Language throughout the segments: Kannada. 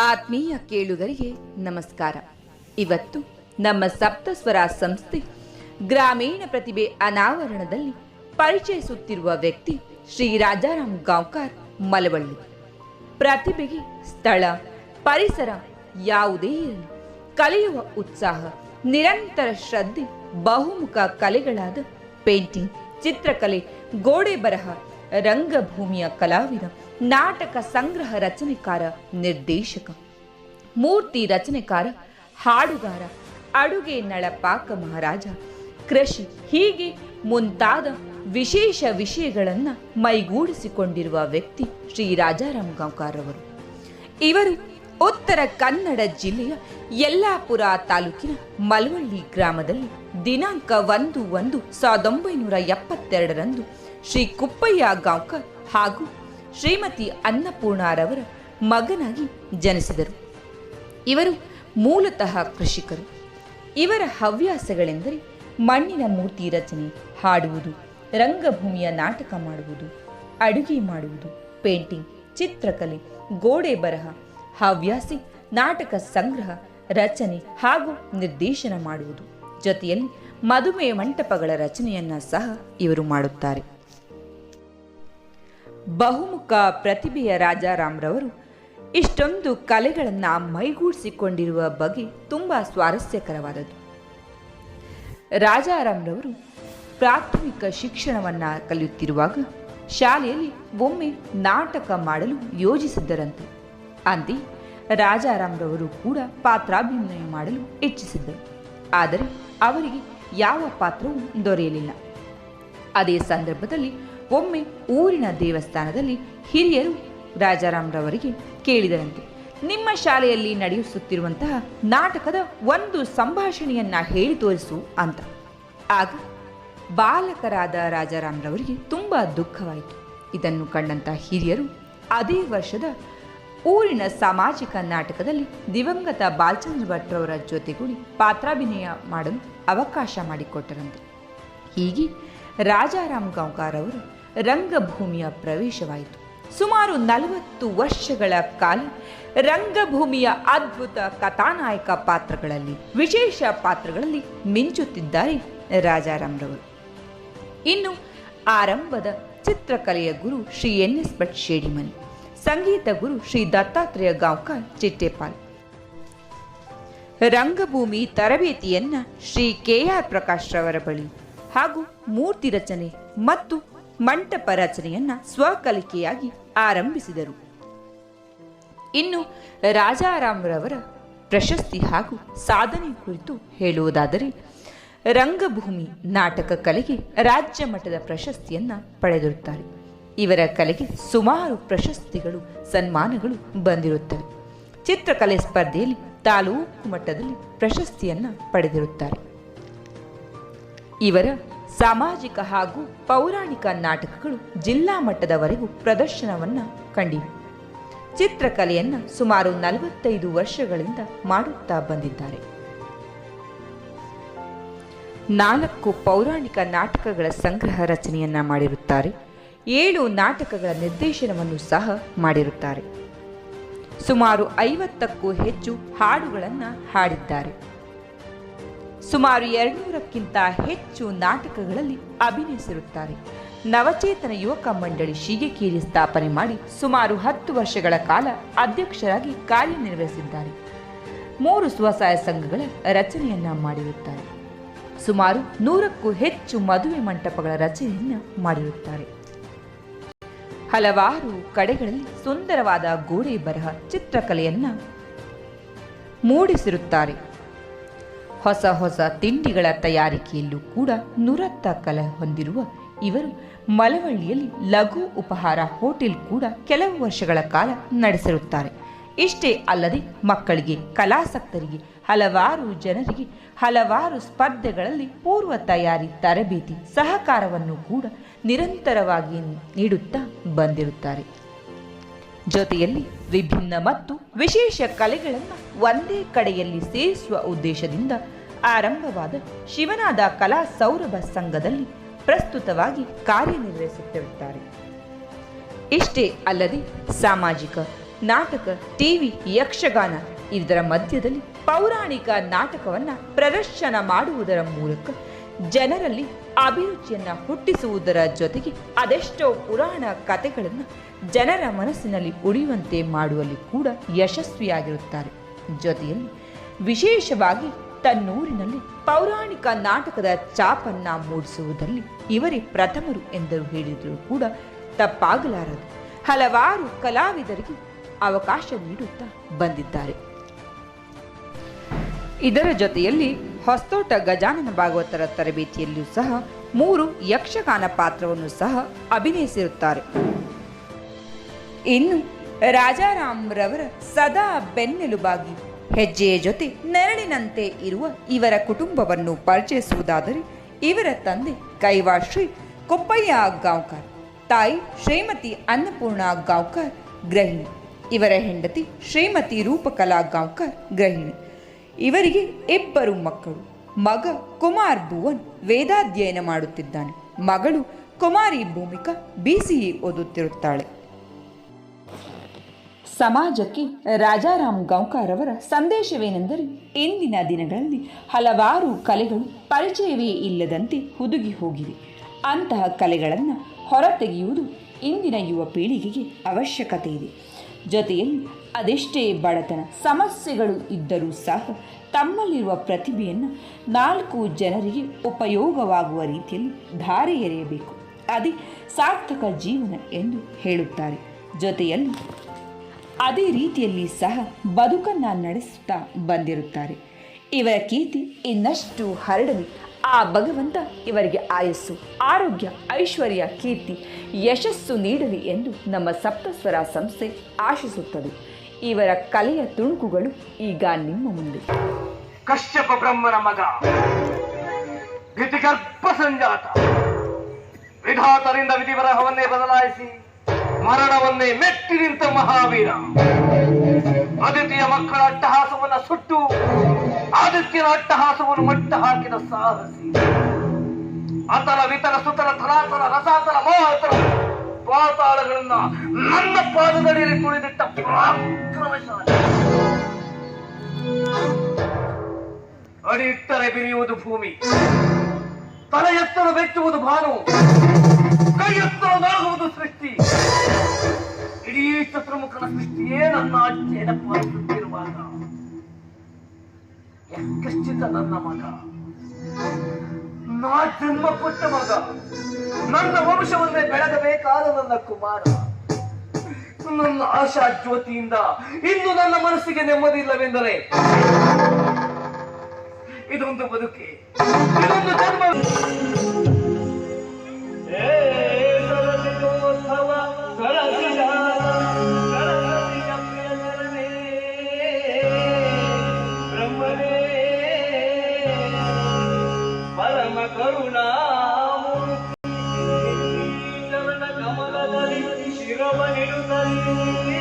ಆತ್ಮೀಯ ಕೇಳುಗರಿಗೆ ನಮಸ್ಕಾರ. ಇವತ್ತು ನಮ್ಮ ಸಪ್ತಸ್ವರ ಸಂಸ್ಥೆ ಗ್ರಾಮೀಣ ಪ್ರತಿಭೆ ಅನಾವರಣದಲ್ಲಿ ಪರಿಚಯಿಸುತ್ತಿರುವ ವ್ಯಕ್ತಿ ಶ್ರೀ ರಾಜಾರಾಮ್ ಗಾಂವ್ಕರ್ ಮಲವಳ್ಳಿ. ಪ್ರತಿಭೆಗೆ ಸ್ಥಳ ಪರಿಸರ ಯಾವುದೇ ಇರಲಿ, ಕಲಿಯುವ ಉತ್ಸಾಹ, ನಿರಂತರ ಶ್ರದ್ಧೆ, ಬಹುಮುಖ ಕಲೆಗಳಾದ ಪೇಂಟಿಂಗ್, ಚಿತ್ರಕಲೆ, ಗೋಡೆ ಬರಹ, ರಂಗಭೂಮಿಯ ಕಲಾವಿದ, ನಾಟಕ ಸಂಗ್ರಹ ರಚನೆಕಾರ, ನಿರ್ದೇಶಕ, ಮೂರ್ತಿ ರಚನೆಕಾರ, ಹಾಡುಗಾರ, ಅಡುಗೆ ನಳಪಾಕ ಮಹಾರಾಜ, ಕೃಷಿ, ಹೀಗೆ ಮುಂತಾದ ವಿಶೇಷ ವಿಷಯಗಳನ್ನು ಮೈಗೂಡಿಸಿಕೊಂಡಿರುವ ವ್ಯಕ್ತಿ ಶ್ರೀ ರಾಜಾರಾಮ್ ಗಾಂವ್ಕರ್ ಅವರು. ಇವರು ಉತ್ತರ ಕನ್ನಡ ಜಿಲ್ಲೆಯ ಯಲ್ಲಾಪುರ ತಾಲೂಕಿನ ಮಲವಳ್ಳಿ ಗ್ರಾಮದಲ್ಲಿ ದಿನಾಂಕ 1/1/1972 ಶ್ರೀ ಕುಪ್ಪಯ್ಯ ಗಾಂವ್ಕರ್ ಹಾಗೂ ಶ್ರೀಮತಿ ಅನ್ನಪೂರ್ಣರವರ ಮಗನಾಗಿ ಜನಿಸಿದರು. ಇವರು ಮೂಲತಃ ಕೃಷಿಕರು. ಇವರ ಹವ್ಯಾಸಗಳೆಂದರೆ ಮಣ್ಣಿನ ಮೂರ್ತಿ ರಚನೆ, ಹಾಡುವುದು, ರಂಗಭೂಮಿಯ ನಾಟಕ ಮಾಡುವುದು, ಅಡುಗೆ ಮಾಡುವುದು, ಪೇಂಟಿಂಗ್, ಚಿತ್ರಕಲೆ, ಗೋಡೆ ಬರಹ, ಹವ್ಯಾಸಿ, ನಾಟಕ ಸಂಗ್ರಹ, ರಚನೆ ಹಾಗೂ ನಿರ್ದೇಶನ ಮಾಡುವುದು. ಜೊತೆಯಲ್ಲಿ ಮದುವೆ ಮಂಟಪಗಳ ರಚನೆಯನ್ನ ಸಹ ಇವರು ಮಾಡುತ್ತಾರೆ. ಬಹುಮುಖ ಪ್ರತಿಭೆಯ ರಾಜಾರಾಮ್ರವರು ಇಷ್ಟೊಂದು ಕಲೆಗಳನ್ನು ಮೈಗೂಡಿಸಿಕೊಂಡಿರುವ ಬಗ್ಗೆ ತುಂಬಾ ಸ್ವಾರಸ್ಯಕರವಾದದ್ದು. ರಾಜಾರಾಮ್ರವರು ಪ್ರಾಥಮಿಕ ಶಿಕ್ಷಣವನ್ನ ಕಲಿಯುತ್ತಿರುವಾಗ ಶಾಲೆಯಲ್ಲಿ ಒಮ್ಮೆ ನಾಟಕ ಮಾಡಲು ಯೋಜಿಸಿದ್ದರಂತೆ. ಅಂತೆ ರಾಜಾರಾಮ್ರವರು ಕೂಡ ಪಾತ್ರಾಭಿನಯ ಮಾಡಲು ಇಚ್ಛಿಸಿದ್ದರು. ಆದರೆ ಅವರಿಗೆ ಯಾವ ಪಾತ್ರವೂ ದೊರೆಯಲಿಲ್ಲ. ಅದೇ ಸಂದರ್ಭದಲ್ಲಿ ಒಮ್ಮೆ ಊರಿನ ದೇವಸ್ಥಾನದಲ್ಲಿ ಹಿರಿಯರು ರಾಜಾರಾಮ್ರವರಿಗೆ ಕೇಳಿದರಂತೆ, ನಿಮ್ಮ ಶಾಲೆಯಲ್ಲಿ ನಡೆಸುತ್ತಿರುವಂತಹ ನಾಟಕದ ಒಂದು ಸಂಭಾಷಣೆಯನ್ನ ಹೇಳಿ ತೋರಿಸು ಅಂತ. ಆಗ ಬಾಲಕರಾದ ರಾಜಾರಾಮ್ರವರಿಗೆ ತುಂಬಾ ದುಃಖವಾಯಿತು. ಇದನ್ನು ಕಂಡಂತಹ ಹಿರಿಯರು ಅದೇ ವರ್ಷದ ಊರಿನ ಸಾಮಾಜಿಕ ನಾಟಕದಲ್ಲಿ ದಿವಂಗತ ಬಾಲಚಂದ್ರ ಭಟ್ರವರ ಜೊತೆಗೂಡಿ ಪಾತ್ರಾಭಿನಯ ಮಾಡಲು ಅವಕಾಶ ಮಾಡಿಕೊಟ್ಟರಂತೆ. ಹೀಗೆ ರಾಜಾರಾಮ್ ಗಾಂವ್ಕರ್ ಅವರು ರಂಗಭೂಮಿಯ ಪ್ರವೇಶವಾಯಿತು. ಸುಮಾರು 40 ವರ್ಷಗಳ ಕಾಲ ರಂಗಭೂಮಿಯ ಅದ್ಭುತ ಕಥಾನಾಯಕ ಪಾತ್ರಗಳಲ್ಲಿ, ವಿಶೇಷ ಪಾತ್ರಗಳಲ್ಲಿ ಮಿಂಚುತ್ತಿದ್ದಾರೆ ರಾಜಾರಾಮ್ರವರು. ಇನ್ನು ಆರಂಭದ ಚಿತ್ರಕಲೆಯ ಗುರು ಶ್ರೀ NS ಭಟ್ ಶೇಡಿಮನಿ, ಸಂಗೀತ ಗುರು ಶ್ರೀ ದತ್ತಾತ್ರೇಯ ಗಾಂವ್ಕರ್ ಚಿಟ್ಟೇಪಾಲ್, ರಂಗಭೂಮಿ ತರಬೇತಿಯನ್ನ ಶ್ರೀ KR ಪ್ರಕಾಶ್ ರವರ ಬಳಿ ಹಾಗೂ ಮೂರ್ತಿ ರಚನೆ ಮತ್ತು ಮಂಟಪ ರಚನೆಯನ್ನ ಸ್ವಕಲಿಕೆಯಾಗಿ ಆರಂಭಿಸಿದರು. ಇನ್ನು ರಾಜಾರಾಮ್ರವರ ಪ್ರಶಸ್ತಿ ಹಾಗೂ ಸಾಧನೆ ಕುರಿತು ಹೇಳುವುದಾದರೆ, ರಂಗಭೂಮಿ ನಾಟಕ ಕಲೆಗೆ ರಾಜ್ಯ ಮಟ್ಟದ ಪ್ರಶಸ್ತಿಯನ್ನ ಪಡೆದಿರುತ್ತಾರೆ. ಇವರ ಕಲೆಗೆ ಸುಮಾರು ಪ್ರಶಸ್ತಿಗಳು, ಸನ್ಮಾನಗಳು ಬಂದಿರುತ್ತವೆ. ಚಿತ್ರಕಲೆ ಸ್ಪರ್ಧೆಯಲ್ಲಿ ತಾಲೂಕು ಮಟ್ಟದಲ್ಲಿ ಪ್ರಶಸ್ತಿಯನ್ನ ಪಡೆದಿರುತ್ತಾರೆ. ಇವರ ಸಾಮಾಜಿಕ ಹಾಗೂ ಪೌರಾಣಿಕ ನಾಟಕಗಳು ಜಿಲ್ಲಾ ಮಟ್ಟದವರೆಗೂ ಪ್ರದರ್ಶನವನ್ನ ಕಂಡಿವೆ. ಚಿತ್ರಕಲೆಯನ್ನ ಸುಮಾರು 45 ವರ್ಷಗಳಿಂದ ಮಾಡುತ್ತಾ ಬಂದಿದ್ದಾರೆ. 4 ಪೌರಾಣಿಕ ನಾಟಕಗಳ ಸಂಗ್ರಹ ರಚನೆಯನ್ನ ಮಾಡಿರುತ್ತಾರೆ. 7 ನಾಟಕಗಳ ನಿರ್ದೇಶನವನ್ನು ಸಹ ಮಾಡಿರುತ್ತಾರೆ. ಸುಮಾರು 50ಕ್ಕೂ ಹೆಚ್ಚು ಹಾಡುಗಳನ್ನು ಹಾಡಿದ್ದಾರೆ. ಸುಮಾರು 200ಕ್ಕಿಂತ ಹೆಚ್ಚು ನಾಟಕಗಳಲ್ಲಿ ಅಭಿನಯಿಸಿರುತ್ತಾರೆ. ನವಚೇತನ ಯುವಕ ಮಂಡಳಿ ಶೀಗೇರಿ ಸ್ಥಾಪನೆ ಮಾಡಿ ಸುಮಾರು 10 ವರ್ಷಗಳ ಕಾಲ ಅಧ್ಯಕ್ಷರಾಗಿ ಕಾರ್ಯನಿರ್ವಹಿಸಿದ್ದಾರೆ. 3 ಸ್ವಸಹಾಯ ಸಂಘಗಳ ರಚನೆಯನ್ನ ಮಾಡಿರುತ್ತಾರೆ. ಸುಮಾರು 100ಕ್ಕೂ ಹೆಚ್ಚು ಮದುವೆ ಮಂಟಪಗಳ ರಚನೆಯನ್ನ ಮಾಡಿರುತ್ತಾರೆ. ಹಲವಾರು ಕಡೆಗಳಲ್ಲಿ ಸುಂದರವಾದ ಗೋಡೆ ಬರಹ, ಚಿತ್ರಕಲೆಯನ್ನ ಮೂಡಿಸಿರುತ್ತಾರೆ. ಹೊಸ ಹೊಸ ತಿಂಡಿಗಳ ತಯಾರಿಕೆಯಲ್ಲೂ ಕೂಡ ನುರಿತ ಕಲೆ ಹೊಂದಿರುವ ಇವರು ಮಲವಳ್ಳಿಯಲ್ಲಿ ಲಘು ಉಪಹಾರ ಹೋಟೆಲ್ ಕೂಡ ಕೆಲವು ವರ್ಷಗಳ ಕಾಲ ನಡೆಸಿರುತ್ತಾರೆ. ಇಷ್ಟೇ ಅಲ್ಲದೆ ಮಕ್ಕಳಿಗೆ, ಕಲಾಸಕ್ತರಿಗೆ, ಹಲವಾರು ಜನರಿಗೆ ಹಲವಾರು ಸ್ಪರ್ಧೆಗಳಲ್ಲಿ ಪೂರ್ವ ತಯಾರಿ, ತರಬೇತಿ, ಸಹಕಾರವನ್ನು ಕೂಡ ನಿರಂತರವಾಗಿ ನೀಡುತ್ತಾ ಬಂದಿರುತ್ತಾರೆ. ಜೊತೆಯಲ್ಲಿ ವಿಭಿನ್ನ ಮತ್ತು ವಿಶೇಷ ಕಲೆಗಳನ್ನು ಒಂದೇ ಕಡೆಯಲ್ಲಿ ಸೇರಿಸುವ ಉದ್ದೇಶದಿಂದ ಆರಂಭವಾದ ಶಿವನಾದ ಕಲಾ ಸೌರಭ ಸಂಘದಲ್ಲಿ ಪ್ರಸ್ತುತವಾಗಿ ಕಾರ್ಯನಿರ್ವಹಿಸುತ್ತಿರುತ್ತಾರೆ. ಇಷ್ಟೇ ಅಲ್ಲದೆ ಸಾಮಾಜಿಕ, ನಾಟಕ, ಟಿವಿ, ಯಕ್ಷಗಾನ ಇದರ ಮಧ್ಯದಲ್ಲಿ ಪೌರಾಣಿಕ ನಾಟಕವನ್ನ ಪ್ರದರ್ಶನ ಮಾಡುವುದರ ಮೂಲಕ ಜನರಲ್ಲಿ ಅಭಿರುಚಿಯನ್ನ ಹುಟ್ಟಿಸುವುದರ ಜೊತೆಗೆ ಅದೆಷ್ಟೋ ಪುರಾಣ ಕಥೆಗಳನ್ನು ಜನರ ಮನಸ್ಸಿನಲ್ಲಿ ಉಳಿಯುವಂತೆ ಮಾಡುವಲ್ಲಿ ಕೂಡ ಯಶಸ್ವಿಯಾಗಿರುತ್ತಾರೆ. ಜೊತೆಯಲ್ಲಿ ವಿಶೇಷವಾಗಿ ತನ್ನೂರಿನಲ್ಲಿ ಪೌರಾಣಿಕ ನಾಟಕದ ಚಾಪನ್ನ ಮೂಡಿಸುವುದರಲ್ಲಿ ಇವರೇ ಪ್ರಥಮರು ಎಂದರು ಹೇಳಿದರೂ ಕೂಡ ತಪ್ಪಾಗಲಾರದು. ಹಲವಾರು ಕಲಾವಿದರಿಗೆ ಅವಕಾಶ ನೀಡುತ್ತಾ ಬಂದಿದ್ದಾರೆ. ಇದರ ಜೊತೆಯಲ್ಲಿ ಹೊಸತೋಟ ಗಜಾನನ ಭಾಗವತರ ತರಬೇತಿಯಲ್ಲಿಯೂ ಸಹ 3 ಯಕ್ಷಗಾನ ಪಾತ್ರವನ್ನು ಸಹ ಅಭಿನಯಿಸಿರುತ್ತಾರೆ. ಇನ್ನು ರಾಜಾರಾಮ್ ರವರ ಸದಾ ಬೆನ್ನೆಲುಬಾಗಿ ಹೆಜ್ಜೆಯ ಜೊತೆ ನೆರಳಿನಂತೆ ಇರುವ ಇವರ ಕುಟುಂಬವನ್ನು ಪರಿಚಯಿಸುವುದಾದರೆ ಇವರ ತಂದೆ ಕೈವಾ ಶ್ರೀ ಕೊಪ್ಪಯ್ಯ ಗಾಂವ್ಕರ್, ತಾಯಿ ಶ್ರೀಮತಿ ಅನ್ನಪೂರ್ಣ ಗಾಂವ್ಕರ್ ಗೃಹಿಣಿ, ಇವರ ಹೆಂಡತಿ ಶ್ರೀಮತಿ ರೂಪಕಲಾ ಗಾಂವ್ಕರ್ ಗೃಹಿಣಿ. ಇವರಿಗೆ 2 ಮಕ್ಕಳು. ಮಗ ಕುಮಾರ್ ಭುವನ್ ವೇದಾಧ್ಯಯನ ಮಾಡುತ್ತಿದ್ದಾನೆ. ಮಗಳು ಕುಮಾರಿ ಭೂಮಿಕಾ BCA ಓದುತ್ತಿರುತ್ತಾಳೆ. ಸಮಾಜಕ್ಕೆ ರಾಜಾರಾಮ್ ಗಾಂವ್ಕರ್ ಅವರ ಸಂದೇಶವೇನೆಂದರೆ, ಇಂದಿನ ದಿನಗಳಲ್ಲಿ ಹಲವಾರು ಕಲೆಗಳು ಪರಿಚಯವೇ ಇಲ್ಲದಂತೆ ಹುದುಗಿ ಹೋಗಿವೆ. ಅಂತಹ ಕಲೆಗಳನ್ನು ಹೊರತೆಗೆಯುವುದು ಇಂದಿನ ಯುವ ಪೀಳಿಗೆಗೆ ಅವಶ್ಯಕತೆ ಇದೆ. ಜೊತೆಯಲ್ಲಿ ಅದೆಷ್ಟೇ ಬಡತನ ಸಮಸ್ಯೆಗಳು ಇದ್ದರೂ ಸಹ ತಮ್ಮಲ್ಲಿರುವ ಪ್ರತಿಭೆಯನ್ನು 4 ಜನರಿಗೆ ಉಪಯೋಗವಾಗುವ ರೀತಿಯಲ್ಲಿ ಧಾರೆ ಎರೆಯಬೇಕು. ಅದೇ ಸಾರ್ಥಕ ಜೀವನ ಎಂದು ಹೇಳುತ್ತಾರೆ. ಜೊತೆಯಲ್ಲಿ ಅದೇ ರೀತಿಯಲ್ಲಿ ಸಹ ಬದುಕನ್ನು ನಡೆಸುತ್ತಾ ಬಂದಿರುತ್ತಾರೆ. ಇವರ ಕೀರ್ತಿ ಇನ್ನಷ್ಟು ಹರಡಲಿ ಆ ಭಗವಂತ ಇವರಿಗೆ ಆಯಸ್ಸು, ಆರೋಗ್ಯ, ಐಶ್ವರ್ಯ, ಕೀರ್ತಿ, ಯಶಸ್ಸು ನೀಡಲಿ ಎಂದು ನಮ್ಮ ಸಪ್ತಸ್ವರ ಸಂಸ್ಥೆ ಆಶಿಸುತ್ತದೆ. ಇವರ ಕಲೆಯ ತುಣುಕುಗಳು ಈಗ ನಿಮ್ಮ ಮುಂದೆ. ಕಶ್ಯಪ ಬ್ರಹ್ಮನ ಮಗ, ಗರ್ಭ ಸಂಜಾತ, ವಿಧಾತರಿಂದ ವಿಧಿವರಹವನ್ನೇ ಬದಲಾಯಿಸಿ ಮರಣವನ್ನೇ ಮೆಟ್ಟಿ ನಿಂತ ಮಹಾವೀರ, ಆದಿತ್ಯ ಮಕ್ಕಳ ಅಟ್ಟಹಾಸವನ್ನು ಸುಟ್ಟು ಆದಿತ್ಯನ ಅಟ್ಟಹಾಸವನ್ನು ಮಟ್ಟ ಹಾಕಿದ ಸಾಹಸಿ, ಅತಲ ವಿತಲ ಸುತಲ ತಲಾತಲ ರಸಾತಲ ಮಹಾತಲ ಪಾತಾಳಗಳನ್ನ ನನ್ನ ಪಾದದಡಿಯಲ್ಲಿ ತುಳಿದಿಟ್ಟ ಪರಾಕ್ರಮಶಾಲಿ. ಅಡಿ ಇಟ್ಟರೆ ಬಿರಿಯುವುದು ಭೂಮಿ, ತಲೆ ಎತ್ತಲು ಬೆಚ್ಚುವುದು ಭಾನು, ಕೈ ಎತ್ತಲು ನಾಗುವುದು ಸೃಷ್ಟಿ. ಇಡೀ ಚತುರ್ಮುಖನ ಸೃಷ್ಟಿಯೇ ನನ್ನ ಅಜ್ಜೆಯನ್ನು ಪಾಲಿಸುತ್ತಿರುವಾಗ ಯಕ್ಷಿತ ನನ್ನ ಮಗ, ನಾ ಜನ್ಮ ಕೊಟ್ಟ ಮಗ, ನನ್ನ ವಂಶವನ್ನೇ ಬೆಳಗಬೇಕಾದ ನನ್ನ ಕುಮಾರ, ನನ್ನ ಆಶಾ ಜ್ಯೋತಿಯಿಂದ ಇಂದು ನನ್ನ ಮನಸ್ಸಿಗೆ ನೆಮ್ಮದಿ ಇಲ್ಲವೆಂದರೆ ಇದೊಂದು ಬದುಕೆ, ಇದೊಂದು ಜನ್ಮ. ಪರಮ ಕರುಣಾ ಚರಣ ಕಮಲದಲ್ಲಿ ಶಿರವನಿಡುತ್ತಲೇ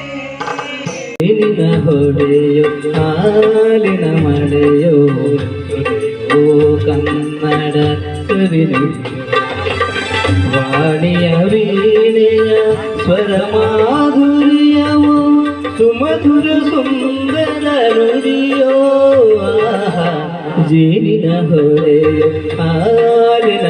ಹೊಡೆಯೋ ಹಾಲಿನ ಮಳೆಯೋ ಕನ್ನಡ ಕವಿನು ವಾಣಿಯ ವೀಣೆಯ ಸ್ವರ ಮಾಧುರ್ಯವೋ ಸುಮಧುರ ಸುಂದರ ನುಡಿಯೋ ಜೇನಿನ ಹೊಡೆಯೋ ಹಾಲಿನ